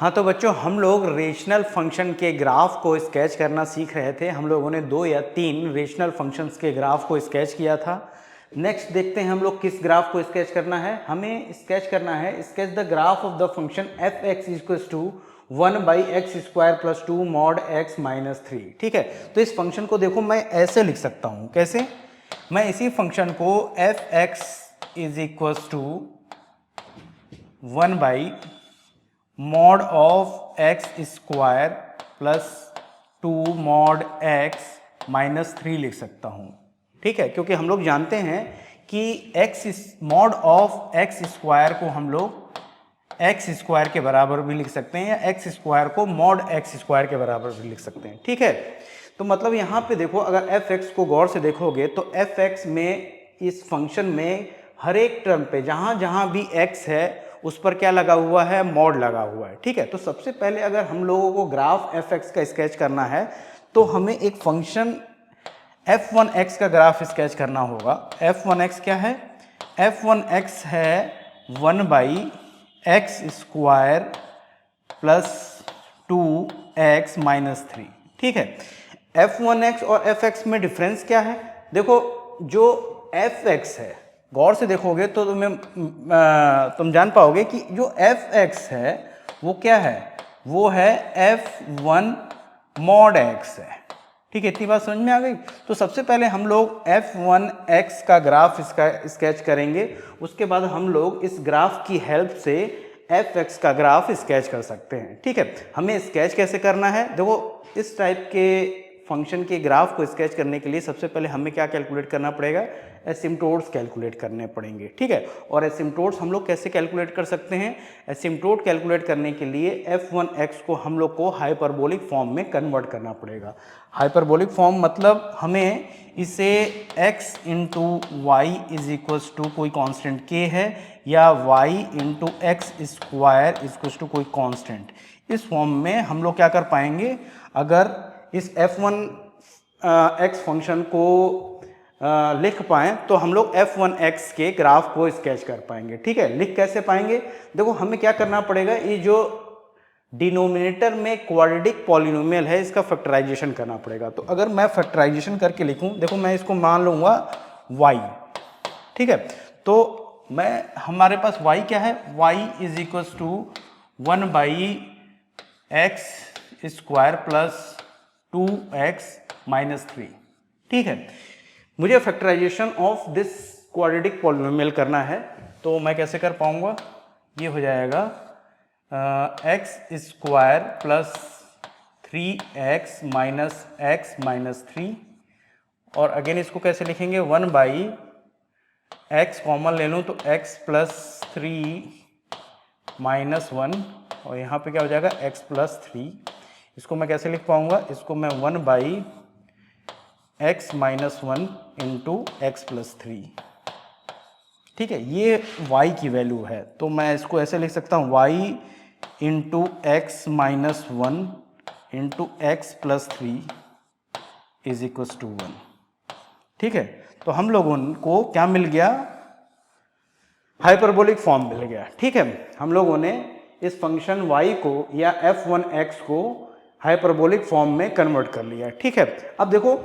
हाँ तो बच्चों हम लोग रेशनल फंक्शन के ग्राफ को स्केच करना सीख रहे थे। हम लोगों ने 2 या 3 रेशनल फंक्शंस के ग्राफ को स्केच किया था। नेक्स्ट देखते हैं हम लोग किस ग्राफ को स्केच करना है। हमें स्केच करना है sketch the graph of the function f x equals to 1/x² + 2 mod x - 3। ठीक है, तो इस फंक्शन को देखो मैं ऐसे लिख सकता हूँ। कैसे? मैं इसी फंक्शन को f x is equals to 1/mod of x² + 2 mod x - 3 लिख सकता हूँ। ठीक है, क्योंकि हम लोग जानते हैं कि mod ऑफ x² को हम लोग x² के बराबर भी लिख सकते हैं या x² को mod x² के बराबर भी लिख सकते हैं। ठीक है, तो मतलब यहाँ पे देखो, अगर f(x) को गौर से देखोगे तो f(x) में इस फंक्शन में हर एक टर्म पे जहाँ जहाँ भी x है उस पर क्या लगा हुआ है? मॉड लगा हुआ है। ठीक है, तो सबसे पहले अगर हम लोगों को ग्राफ f(x) का स्केच करना है तो हमें एक फंक्शन f1x का ग्राफ स्केच करना होगा। f1x क्या है? f1x है 1/x² + 2x - 3। ठीक है, f1x और fx में डिफरेंस क्या है? देखो, जो fx है गौर से देखोगे तो तुम जान पाओगे कि जो fx है वो क्या है? वो है f1 mod x है। ठीक है, इतनी बात समझ में आ गई। तो सबसे पहले हम लोग f1x का ग्राफ इसका स्केच करेंगे, उसके बाद हम लोग इस ग्राफ की हेल्प से fx का ग्राफ स्केच कर सकते हैं। ठीक है, हमें स्केच कैसे करना है? देखो, इस टाइप के फंक्शन के ग्राफ को स्केच करने के लिए सबसे पहले हमें क्या कैलकुलेट करना पड़ेगा? एसिम्प्टोट्स कैलकुलेट करने पड़ेंगे। ठीक है, और एसिम्प्टोट्स हम लोग कैसे कैलकुलेट कर सकते हैं? एसिम्प्टोट कैलकुलेट करने के लिए f1x को हम लोग को हाइपरबोलिक फॉर्म में कन्वर्ट करना पड़ेगा। हाइपरबोलिक फॉर्म मतलब हमें इसे x × y = कोई कांस्टेंट k है या y × x² = कोई कांस्टेंट, इस फॉर्म में हम लोग क्या कर पाएंगे? अगर इस f1x फंक्शन को लिख पाएं तो हम लोग f1x के ग्राफ को स्केच कर पाएंगे। ठीक है, लिख कैसे पाएंगे? देखो, हमें क्या करना पड़ेगा? ये जो डिनोमिनेटर में क्वाड्रेटिक पॉलिनोमियल है इसका फैक्टराइजेशन करना पड़ेगा। तो अगर मैं फैक्टराइजेशन करके लिखूं, देखो मैं इसको मान लूंगा y। ठीक है, तो हमारे पास y क्या है? y = 1/x² + 2x - 3। ठीक है, मुझे factorisation of this quadratic polynomial करना है, तो मैं कैसे कर पाऊंगा? ये हो जाएगा x² + 3x - x - 3, और अगेन इसको कैसे लिखेंगे? 1/x कॉमन ले लूँ तो x + 3 - 1, और यहाँ पे क्या हो जाएगा? x + 3। इसको मैं कैसे लिख पाऊंगा? इसको मैं 1/x - 1 × x + 3। ठीक है, ये y की वैल्यू है, तो मैं इसको ऐसे लिख सकता हूँ y × x - 1 × x + 3 = 1। ठीक है, तो हम लोगों को क्या मिल गया? हाइपरबोलिक फॉर्म मिल गया। ठीक है, हम लोगों ने इस फंक्शन y को या f1x को हाइपरबोलिक फॉर्म में कन्वर्ट कर लिया। ठीक है, अब देखो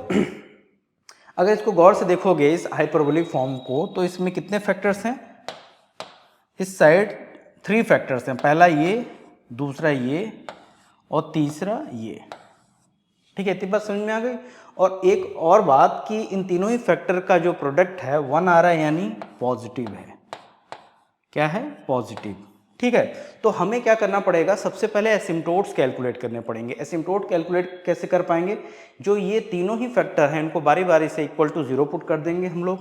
अगर इसको गौर से देखोगे इस हाइपरबोलिक फॉर्म को, तो इसमें कितने फैक्टर्स हैं? इस साइड 3 फैक्टर्स हैं। पहला ये, दूसरा ये और तीसरा ये। ठीक है, इतनी बात समझ में आ गई। और एक और बात कि इन तीनों ही फैक्टर का जो प्रोडक्ट है 1 आ रहा है, यानी पॉजिटिव है। क्या है? पॉजिटिव। ठीक है, तो हमें क्या करना पड़ेगा? सबसे पहले एसिम्प्टोट्स कैलकुलेट करने पड़ेंगे। एसिम्प्टोट कैलकुलेट कैसे कर पाएंगे? जो ये तीनों ही फैक्टर हैं इनको बारी बारी से = 0 पुट कर देंगे हम लोग।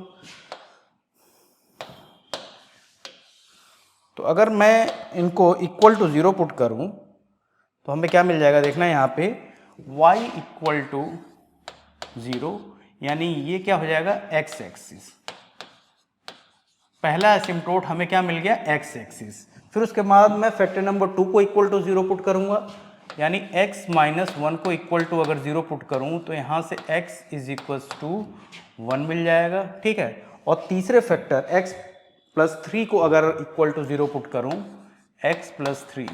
तो अगर मैं इनको = 0 पुट करूं तो हमें क्या मिल जाएगा? देखना यहाँ पे y = 0, यानी ये क्या हो जाएगा? x axis. पहला एसिम्प्टोट हमें क्या मिल गया? x axis. फिर उसके बाद मैं फैक्टर नंबर 2 को = 0 पुट करूंगा, यानी x - 1 को = अगर 0 पुट करूं तो यहाँ से x = 1 मिल जाएगा। ठीक है, और तीसरे फैक्टर x + 3 को अगर = 0 पुट करूं, x + 3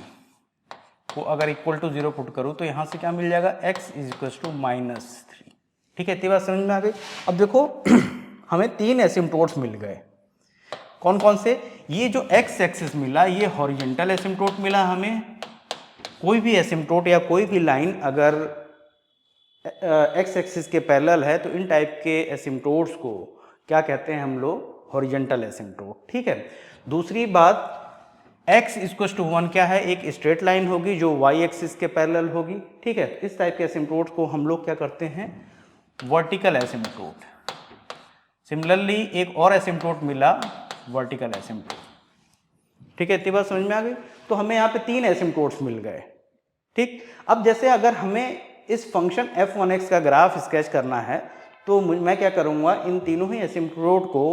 को अगर इक्वल टू 0 पुट करूँ तो यहाँ से क्या मिल जाएगा, x इज इक्वल टू -3। ठीक है, इतनी बात समझ में आ गई। अब देखो हमें 3 एसिम्प्टोट्स मिल गए। कौन कौन से? ये जो x एक्सिस मिला ये हॉरिजेंटल एसिम्प्टोट मिला हमें। कोई भी एसिम्प्टोट या कोई भी लाइन अगर x एक्सिस के पैरेलल है तो इन टाइप के एसिम्प्टोट्स को क्या कहते हैं हम लोग, हॉरिजेंटल एसिम्प्टोट। ठीक है। दूसरी बात, x इक्वल टू 1 क्या है, एक स्ट्रेट लाइन होगी जो y एक्सिस के पैरेलल होगी। ठीक है, इस टाइप के एसिम्प्टोट को हम लोग क्या करते हैं, वर्टिकल एसिम्प्टोट। सिमिलरली एक और एसिम्प्टोट मिला, वर्टिकल एसिम्प्टोट। ठीक है, इतनी बात समझ में आ गई। तो हमें यहाँ पे 3 एसिम्प्टोट्स मिल गए। ठीक, अब जैसे अगर हमें इस फंक्शन f1x का ग्राफ स्केच करना है तो मैं क्या करूँगा, इन तीनों ही एसिम्प्टोट को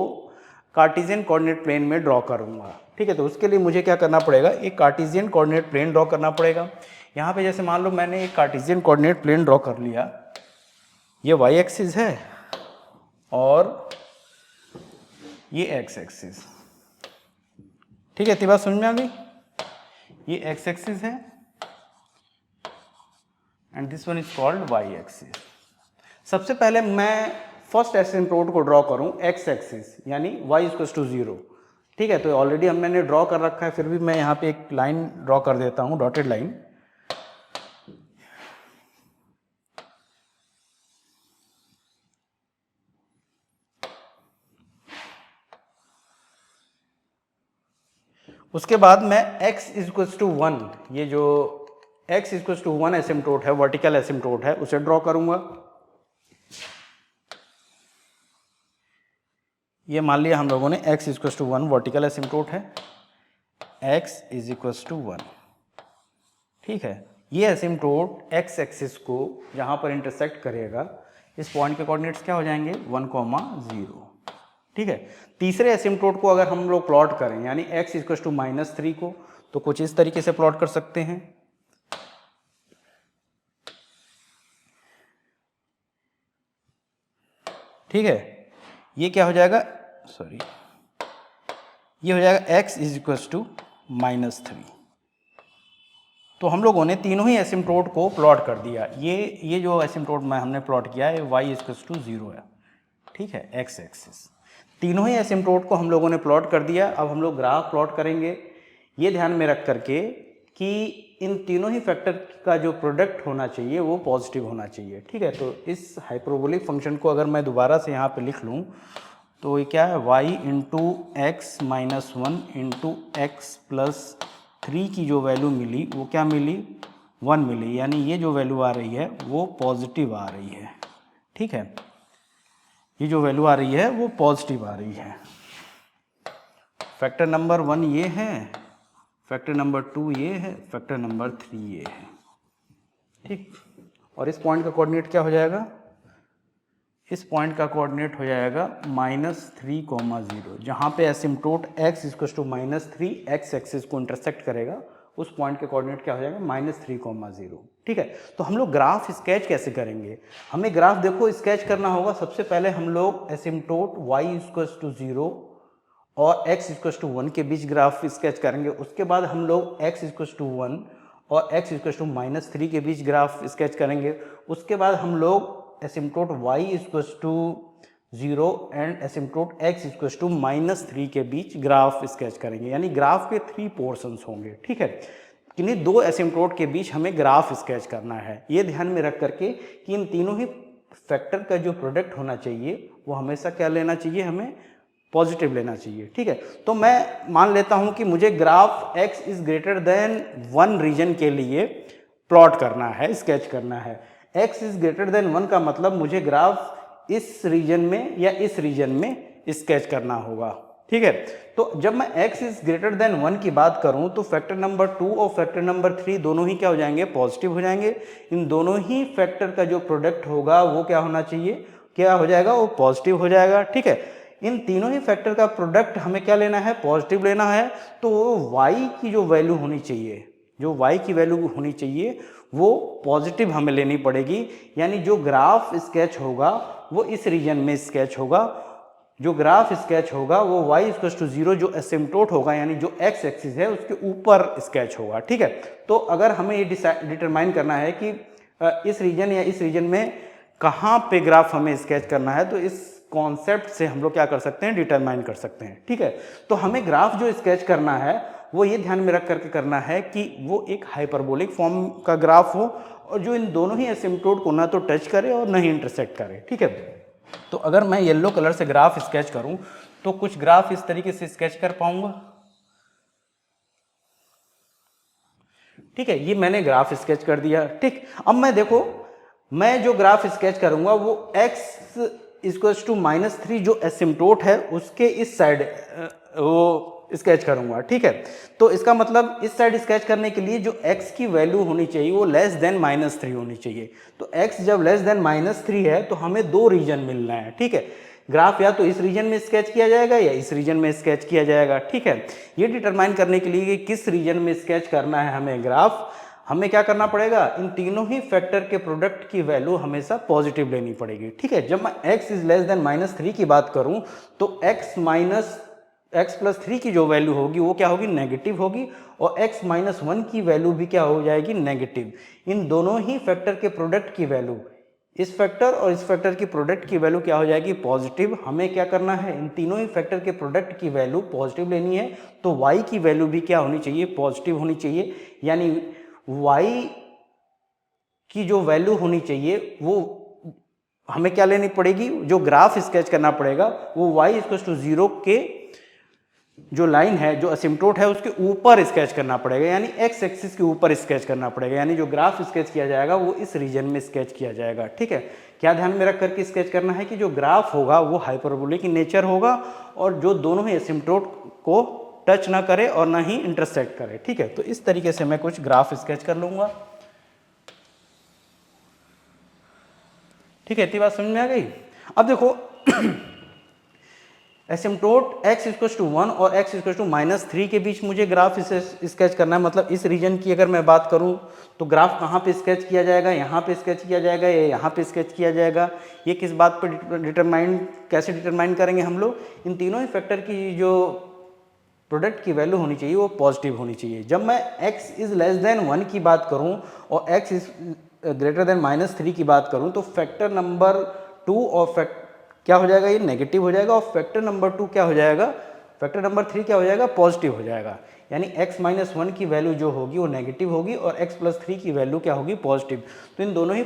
कार्टेशियन कोऑर्डिनेट प्लेन में ड्रॉ करूँगा। ठीक है, तो उसके लिए मुझे क्या करना पड़ेगा, एक कार्टेशियन कोऑर्डिनेट प्लेन ड्रॉ करना पड़ेगा। यहाँ पे जैसे मान लो मैंने एक कार्टेशियन कोऑर्डिनेट प्लेन ड्रॉ कर लिया, ये y एक्सिस है और ये x एक्सिस। ठीक है, इतनी बात समझ में आ गई। ये x एक्सिस है and this one is called y axis. सबसे पहले मैं फर्स्ट एसिम्प्टोट को ड्रॉ करूं x एक्सिस, यानी y इक्वल टू 0। ठीक है, तो ऑलरेडी हमने ड्रॉ कर रखा है, फिर भी मैं यहाँ पे एक लाइन ड्रॉ कर देता हूँ, डॉटेड लाइन। उसके बाद मैं x इक्वल टू 1, ये जो x इक्वल टू 1 एसिम्प्टोट है, वर्टिकल एसिम्प्टोट है, उसे ड्रॉ करूंगा। ये मान लिया हम लोगों ने x equal to 1 vertical asymptote है, x इज इक्वल टू 1। ठीक है, ये एसिम्प्टोट x एक्सिस को जहाँ पर इंटरसेक्ट करेगा, इस पॉइंट के कोऑर्डिनेट्स क्या हो जाएंगे, 1,0। ठीक है, तीसरे एसिम्प्टोट को अगर हम लोग प्लॉट करें, यानी x इक्वल टू -3 को, तो कुछ इस तरीके से प्लॉट कर सकते हैं। ठीक है, ये क्या हो जाएगा, सॉरी, ये हो जाएगा x इज इक्वल टू -3। तो हम लोगों ने तीनों ही एसिम्प्टोट को प्लॉट कर दिया। ये जो एसिम्प्टोट में हमने प्लॉट किया है y इक्वल टू 0 है। ठीक है, x एक्सिस। तीनों ही एसिम्प्टोट को हम लोगों ने प्लॉट कर दिया। अब हम लोग ग्राफ प्लॉट करेंगे, ये ध्यान में रख करके कि इन तीनों ही फैक्टर का जो प्रोडक्ट होना चाहिए वो पॉजिटिव होना चाहिए। ठीक है, तो इस हाइपरबोलिक फंक्शन को अगर मैं दोबारा से यहाँ पे लिख लूँ तो ये क्या है, y into x minus 1 into x plus 3 की जो वैल्यू मिली वो क्या मिली, 1 मिली, यानी ये जो वैल्यू आ रही है वो पॉजिटिव आ रही है। ठीक है, ये जो वैल्यू आ रही है वो पॉजिटिव आ रही है। फैक्टर नंबर 1 ये है, फैक्टर नंबर 2 ये है, फैक्टर नंबर 3 ये है। ठीक, और इस पॉइंट का कोऑर्डिनेट क्या हो जाएगा, इस पॉइंट का कोऑर्डिनेट हो जाएगा -3,0, जहाँ पे asymptote x equal to -3 x axis को इंटरसेक्ट करेगा, उस पॉइंट के कोऑर्डिनेट क्या हो जाएगा, -3,0। ठीक है, तो हम लोग ग्राफ स्केच कैसे करेंगे, हमें ग्राफ देखो स्केच करना होगा। सबसे पहले हम लोग एसिम्प्टोट y इक्वल टू 0 और x इक्वल टू 1 के बीच ग्राफ स्केच करेंगे। उसके बाद हम लोग x इक्वल टू 1 और x इक्वल टू -3 के बीच ग्राफ स्केच करेंगे। उसके बाद हम लोग asymptote y equal to 0 and asymptote x equal to -3 के बीच ग्राफ स्केच करेंगे, यानी ग्राफ के 3 पोर्शंस होंगे। ठीक है, किन्हीं 2 एसिम्प्टोट के बीच हमें ग्राफ स्केच करना है। ये ध्यान में रख करके कि इन तीनों ही फैक्टर का जो प्रोडक्ट होना चाहिए वो हमेशा क्या लेना चाहिए, हमें पॉजिटिव लेना चाहिए। ठीक है, तो मैं मान लेता हूं कि मुझे graph x is greater than 1 region के लिए प्लॉट करना है, स्केच करना है। x इज ग्रेटर देन 1 का मतलब मुझे ग्राफ इस रीजन में या इस रीजन में स्केच करना होगा। ठीक है, तो जब मैं x इज ग्रेटर देन 1 की बात करूं तो फैक्टर नंबर 2 और फैक्टर नंबर 3 दोनों ही क्या हो जाएंगे, पॉजिटिव हो जाएंगे। इन दोनों ही फैक्टर का जो प्रोडक्ट होगा वो क्या होना चाहिए, क्या हो जाएगा, वो पॉजिटिव हो जाएगा। ठीक है, इन तीनों ही फैक्टर का प्रोडक्ट हमें क्या लेना है, पॉजिटिव लेना है। तो y की जो वैल्यू होनी चाहिए, जो y की वैल्यू होनी चाहिए वो पॉजिटिव हमें लेनी पड़ेगी, यानी जो ग्राफ स्केच होगा वो इस रीजन में स्केच होगा, जो ग्राफ स्केच होगा वो y इक्वल टू 0 जो एसिम्प्टोट होगा यानी जो x एक्सिस है उसके ऊपर स्केच होगा, ठीक है। तो अगर हमें ये डिटरमाइन करना है कि इस रीजन या इस रीजन में कहाँ पे ग्राफ हमें स्केच करना है, तो इस कॉन्सेप्ट से हम लोग क्या कर सकते हैं, डिटरमाइन कर सकते हैं, ठीक है। तो हमें ग्राफ जो स्केच करना है वो ये ध्यान में रख करके करना है कि वो एक हाइपरबोलिक फॉर्म का ग्राफ हो और जो इन दोनों ही एसिम्प्टोट को ना तो टच करे और ना ही इंटरसेक्ट करे, ठीक है। तो अगर मैं येलो कलर से ग्राफ स्केच करूं तो कुछ ग्राफ इस तरीके से स्केच कर पाऊंगा, ठीक है। ये मैंने ग्राफ स्केच कर दिया, ठीक। अब मैं देखो, मैं जो ग्राफ स्केच करूंगा वो x इक्वल टू -3 जो एसिम्प्टोट है उसके इस साइड वो स्केच करूंगा, ठीक है। तो इसका मतलब इस साइड स्केच करने के लिए जो x की वैल्यू होनी चाहिए वो लेस देन -3 होनी चाहिए। तो x जब लेस देन -3 है तो हमें दो रीजन मिलना है, ठीक है। ग्राफ या तो इस रीजन में स्केच किया जाएगा या इस रीजन में स्केच किया जाएगा, ठीक है। ये डिटरमाइन करने के लिए कि किस रीजन में स्केच करना है हमें ग्राफ, हमें क्या करना पड़ेगा, इन तीनों ही फैक्टर के प्रोडक्ट की वैल्यू हमेशा पॉजिटिव लेनी पड़ेगी, ठीक है। जब मैं x इज लेस देन -3 की बात करूं तो x प्लस 3 की जो वैल्यू होगी वो क्या होगी, नेगेटिव होगी, और x माइनस 1 की वैल्यू भी क्या हो जाएगी, नेगेटिव। इन दोनों ही फैक्टर के प्रोडक्ट की वैल्यू, इस फैक्टर और इस फैक्टर की प्रोडक्ट की वैल्यू क्या हो जाएगी, पॉजिटिव। हमें क्या करना है, इन तीनों ही फैक्टर के प्रोडक्ट की वैल्यू पॉजिटिव लेनी है, तो y की वैल्यू भी क्या होनी चाहिए, पॉजिटिव होनी चाहिए। यानी y की जो वैल्यू होनी चाहिए वो हमें क्या लेनी पड़ेगी, जो ग्राफ स्केच करना पड़ेगा वो y इक्वल टू 0 के जो लाइन है, जो असिम्प्टोट है उसके ऊपर स्केच करना पड़ेगा, यानी x एक्सिस के ऊपर स्केच करना पड़ेगा। यानी जो ग्राफ स्केच किया जाएगा वो इस रीजन में स्केच किया जाएगा, ठीक है। क्या ध्यान में रख करके स्केच करना है कि जो ग्राफ होगा वो हाइपरबोलिक इन नेचर होगा और जो दोनों ही असिम्प्टोट को टच ना करे और ना ही इंटरसेक्ट करे, ठीक है। तो इस तरीके से मैं कुछ ग्राफ स्केच कर लूंगा, ठीक है। इतनी बात समझ में आ गई। अब देखो एसिम्प्टोट x इक्वल टू 1 और x इक्वल टू -3 के बीच मुझे ग्राफ स्केच करना है। मतलब इस रीजन की अगर मैं बात करूं तो ग्राफ कहाँ पे स्केच किया जाएगा, यहाँ पे स्केच किया जाएगा या यहाँ पे स्केच किया जाएगा। ये किस बात पर कैसे डिटरमाइन करेंगे हम लोग, इन तीनों ही फैक्टर की जो प्रोडक्ट की वैल्यू होनी चाहिए वो पॉजिटिव होनी चाहिए। जब मैं x इज लेस देन 1 की बात करूं और x इज ग्रेटर देन -3 की बात करूं तो फैक्टर नंबर 2 और क्या हो जाएगा, ये नेगेटिव हो जाएगा, और फैक्टर नंबर 2 क्या हो जाएगा, फैक्टर नंबर 3 क्या हो जाएगा, पॉजिटिव हो जाएगा। यानी x माइनस 1 की वैल्यू जो होगी वो नेगेटिव होगी और x प्लस 3 की वैल्यू क्या होगी, पॉजिटिव। तो इन दोनों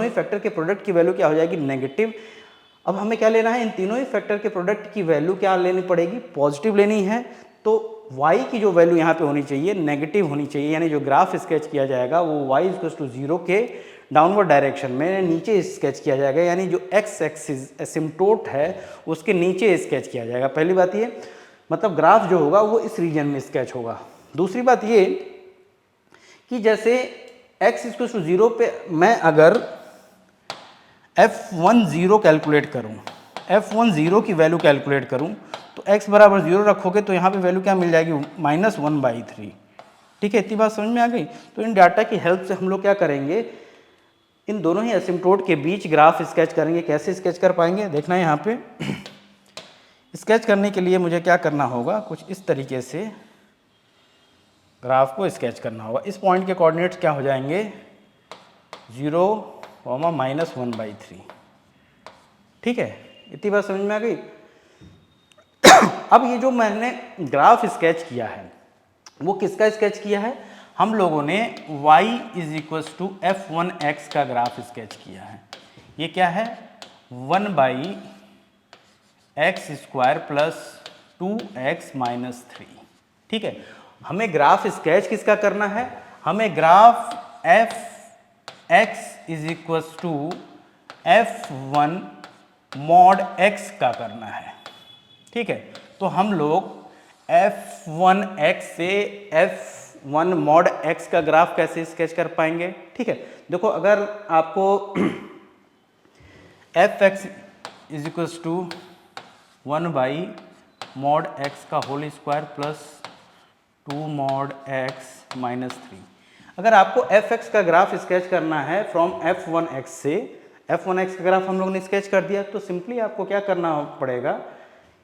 ही फैक्टर के प्रोडक्ट की वैल्यू क्या हो जाएगी, नेगेटिव। अब हमें क्या लेना है, इन तीनों ही फैक्टर के प्रोडक्ट की वैल्यू क्या लेनी पड़ेगी, पॉजिटिव लेनी है। तो y की जो वैल्यू यहाँ पे होनी चाहिए नेगेटिव होनी चाहिए, यानी जो ग्राफ स्केच किया जाएगा वो y इक्वल टू 0 के डाउनवर्ड डायरेक्शन में नीचे स्केच किया जाएगा, यानी जो x एक्सिस एसिम्प्टोट है उसके नीचे स्केच किया जाएगा। पहली बात ये, मतलब ग्राफ जो होगा वो इस रीजन में स्केच होगा। दूसरी बात ये कि जैसे x इक्वल टू 0 पे मैं अगर f10 कैलकुलेट करूं, f10 की वैल्यू कैलकुलेट करूं तो x बराबर 0 रखोगे तो यहाँ पे वैल्यू क्या मिल जाएगी, -1/3, ठीक है। इतनी बात समझ में आ गई। तो इन डाटा की हेल्प से हम लोग क्या करेंगे, इन दोनों ही एसिम्प्टोट के बीच ग्राफ स्केच करेंगे। कैसे स्केच कर पाएंगे, देखना है यहाँ पे स्केच करने के लिए मुझे क्या करना होगा, कुछ इस तरीके से ग्राफ को स्केच करना होगा। इस पॉइंट के कोऑर्डिनेट्स क्या हो जाएंगे, 0, -1/3, ठीक है। इतनी बात समझ में आ गई। अब ये जो मैंने ग्राफ स्केच किया है वो किसका स्केच किया है, हम लोगों ने y is equal to f1x का ग्राफ स्केच किया है। ये क्या है, 1/x² प्लस 2x माइनस 3, ठीक है। हमें ग्राफ स्केच किसका करना है, हमें graph f(x) is equal to f1 mod x का करना है, ठीक है। तो हम लोग f1x से f1 mod x का ग्राफ कैसे स्केच कर पाएंगे, ठीक है। देखो अगर आपको f(x) is equal to 1/mod x का whole square plus 2 mod x minus 3, अगर आपको f(x) का ग्राफ स्केच करना है फ्रॉम f1x से f1x का ग्राफ हम लोग ने स्केच कर दिया। तो सिंपली आपको क्या करना पड़ेगा,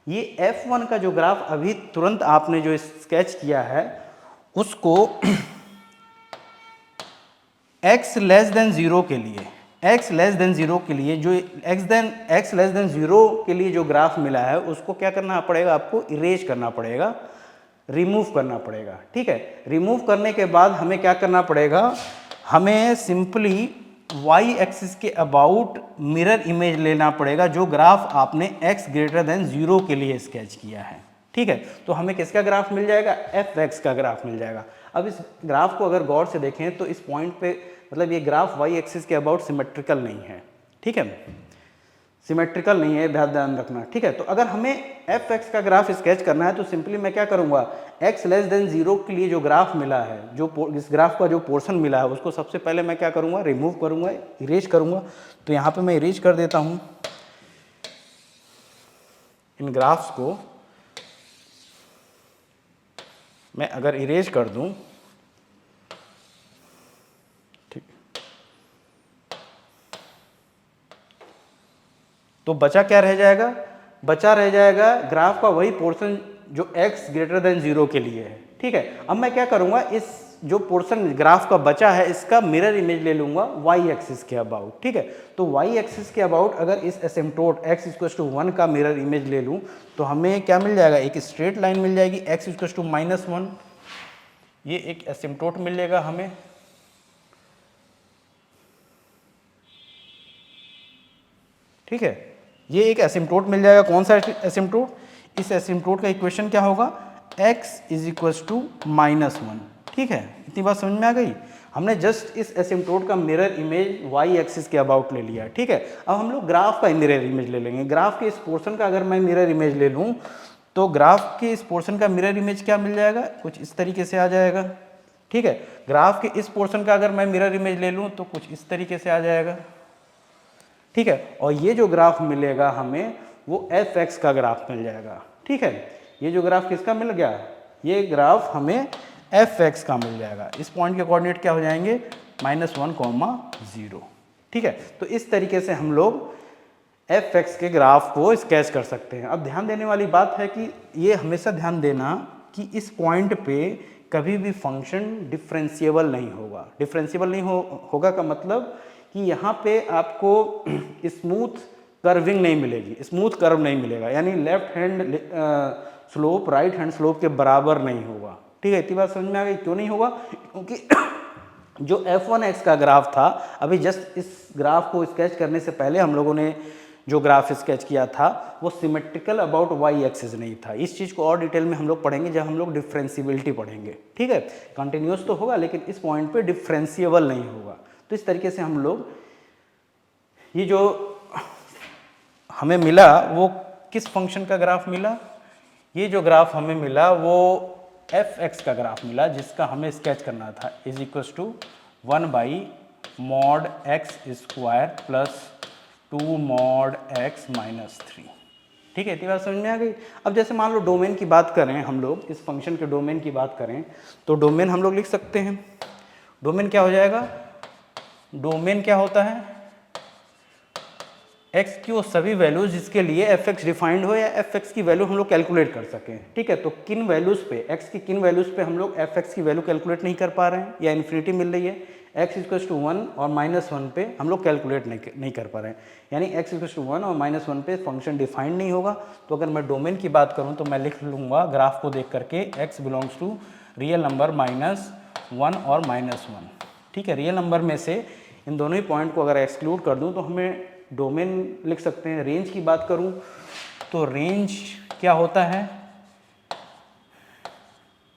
ये f1 का जो ग्राफ अभी तुरंत आपने जो स्केच किया है उसको x लेस देन 0 के लिए, x लेस देन 0 के लिए जो x लेस देन 0 के लिए जो ग्राफ मिला है उसको क्या करना पड़ेगा, आपको इरेज करना पड़ेगा, रिमूव करना पड़ेगा। ठीक है, रिमूव करने के बाद हमें क्या करना पड़ेगा, हमें सिंपली y एक्सिस के अबाउट मिरर इमेज लेना पड़ेगा जो ग्राफ आपने x ग्रेटर देन 0 के लिए स्केच किया है। ठीक है, तो हमें किसका ग्राफ मिल जाएगा, fx का ग्राफ मिल जाएगा। अब इस ग्राफ को अगर गौर से देखें तो इस पॉइंट पे मतलब ये ग्राफ y एक्सिस के अबाउट सिमेट्रिकल नहीं है। ठीक है, सिमेट्रिकल नहीं है, ध्यान रखना। ठीक है, तो अगर हमें fx का ग्राफ स्केच करना है तो सिंपली मैं क्या करूंगा, x लेस देन 0 के लिए जो ग्राफ मिला है, जो इस ग्राफ का जो पोर्शन मिला है उसको सबसे पहले मैं क्या करूंगा, रिमूव करूंगा, इरेज करूंगा। तो यहाँ पे मैं इरेज कर देता हूँ इन ग्राफ्स को। मैं अगर इरेज कर दूं, ठीक, तो बचा क्या रह जाएगा, बचा रह जाएगा ग्राफ का वही पोर्शन जो x ग्रेटर देन 0 के लिए है। ठीक है, अब मैं क्या करूंगा, इस जो पोर्शन ग्राफ का बचा है इसका मिरर इमेज ले लूंगा y एक्सिस के अबाउट। ठीक है, तो y एक्सिस के अबाउट अगर इस एसिम्प्टोट x इक्वल्स टू 1 का मिरर इमेज ले लूं तो हमें क्या मिल जाएगा, एक स्ट्रेट लाइन मिल जाएगी x इक्वल्स टू -1, ये एक एसिम्प्टोट मिलेगा हमें। ठीक है, ये एक एसिम्प्टोट मिल जाएगा। कौन सा एसिम्प्टोट, इस एसिम्प्टोट का इक्वेशन क्या होगा, x इज इक्वल्स टू -1। ठीक है, इतनी बात समझ में आ गई। हमने जस्ट इस एसिम्प्टोट का मिरर इमेज y एक्सिस के अबाउट ले लिया। ठीक है, अब हम लोग ग्राफ का मिरर इमेज ले लेंगे। ग्राफ के इस पोर्शन का अगर मैं मिरर इमेज ले लूँ तो ग्राफ के इस पोर्शन का मिरर इमेज क्या मिल जाएगा, कुछ इस तरीके से आ जाएगा। ठीक है, ग्राफ के इस पोर्शन का अगर मैं मिरर इमेज ले लूँ तो कुछ इस तरीके से आ जाएगा। ठीक है, और ये जो ग्राफ मिलेगा हमें वो fx का ग्राफ मिल जाएगा। ठीक है, ये जो ग्राफ किसका मिल गया, ये ग्राफ हमें fx का मिल जाएगा। इस पॉइंट के कोऑर्डिनेट क्या हो जाएंगे, -1, 0। ठीक है, तो इस तरीके से हम लोग fx के ग्राफ को स्केच कर सकते हैं। अब ध्यान देने वाली बात है कि ये हमेशा ध्यान देना कि इस पॉइंट पे कभी भी फंक्शन डिफरेंशिएबल नहीं होगा। डिफरेंशिएबल नहीं होगा का मतलब कि यहाँ पे आपको स्मूथ कर्विंग नहीं मिलेगी, स्मूथ कर्व नहीं मिलेगा, यानी left hand slope right hand slope के बराबर नहीं होगा। ठीक है, इतनी बात समझ में आ गई। क्यों नहीं होगा, क्योंकि जो f1x का ग्राफ था, अभी जस्ट इस ग्राफ को स्केच करने से पहले हम लोगों ने जो ग्राफ स्केच किया था वो सिमेट्रिकल अबाउट y एक्सिस नहीं था। इस चीज़ को और डिटेल में हम लोग पढ़ेंगे जब हम लोग डिफरेंशिएबिलिटी पढ़ेंगे। ठीक है, कंटिन्यूस तो होगा लेकिन इस पॉइंट पे डिफरेंशिएबल नहीं होगा। तो इस तरीके से हम लोग ये जो हमें मिला वो किस फंक्शन का ग्राफ मिला, ये जो ग्राफ हमें मिला वो fx का ग्राफ मिला जिसका हमें स्केच करना था, is equals to 1/mod x² plus 2mod x -3। ठीक है, इतनी बात समझ में आ गई। अब जैसे मान लो डोमेन की बात करें, हम लोग इस फंक्शन के डोमेन की बात करें तो डोमेन हम लोग लिख सकते हैं। डोमेन क्या हो जाएगा, डोमेन क्या होता है, x की वो सभी वैल्यूज जिसके लिए fx डिफाइंड हो या fx की वैल्यू हम लोग कैलकुलेट कर सकें। ठीक है, तो किन वैल्यूज पे, x की किन वैल्यूज पे हम लोग fx की वैल्यू कैलकुलेट नहीं कर पा रहे हैं या इन्फिनिटी मिल रही है, x इक्वल्स टू 1 और -1 पे हम लोग कैलकुलेट नहीं कर पा रहे हैं, यानी x इक्वल्स टू 1 और -1 पे फंक्शन डिफाइंड नहीं होगा। तो अगर मैं डोमेन की बात करूँ तो मैं लिख लूँगा ग्राफ को देख करके x belongs to real number -1 और -1। ठीक है, रियल नंबर में से इन दोनों ही पॉइंट को अगर एक्सक्लूड कर दूँ तो हमें डोमेन लिख सकते हैं। रेंज की बात करूं तो रेंज क्या होता है,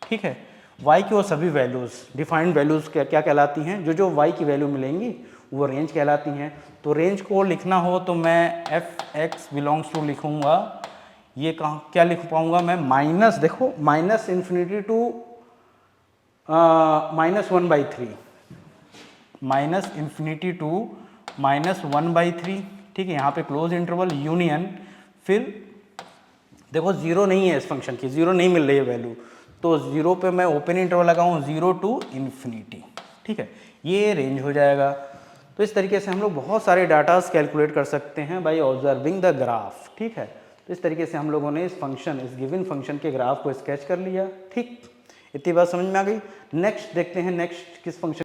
ठीक है, y की वो सभी वैल्यूज़ डिफाइंड वैल्यूज़ क्या कहलाती हैं, जो y की वैल्यू मिलेंगी वो रेंज कहलाती हैं। तो रेंज को लिखना हो तो मैं fx बिलोंग्स टू लिखूंगा, ये कहाँ क्या लिख पाऊंगा मैं, माइनस, देखो -∞ टू -1/3, -∞ टू -1/3। ठीक है, यहाँ पे क्लोज इंटरवल यूनियन, फिर देखो जीरो नहीं है इस फंक्शन की, जीरो नहीं मिल रही है वैल्यू, तो जीरो पे मैं ओपन इंटरवल लगाऊँ 0 to ∞। ठीक है, ये रेंज हो जाएगा। तो इस तरीके से हम लोग बहुत सारे डाटास कैलकुलेट कर सकते हैं बाय ऑब्जर्विंग द ग्राफ। ठीक है, तो इस तरीके से हम लोगों ने इस गिवन फंक्शन के ग्राफ को स्केच कर लिया। ठीक, इतनी बात समझ में आ गई। नेक्स्ट देखते हैं, नेक्स्ट किस फंक्शन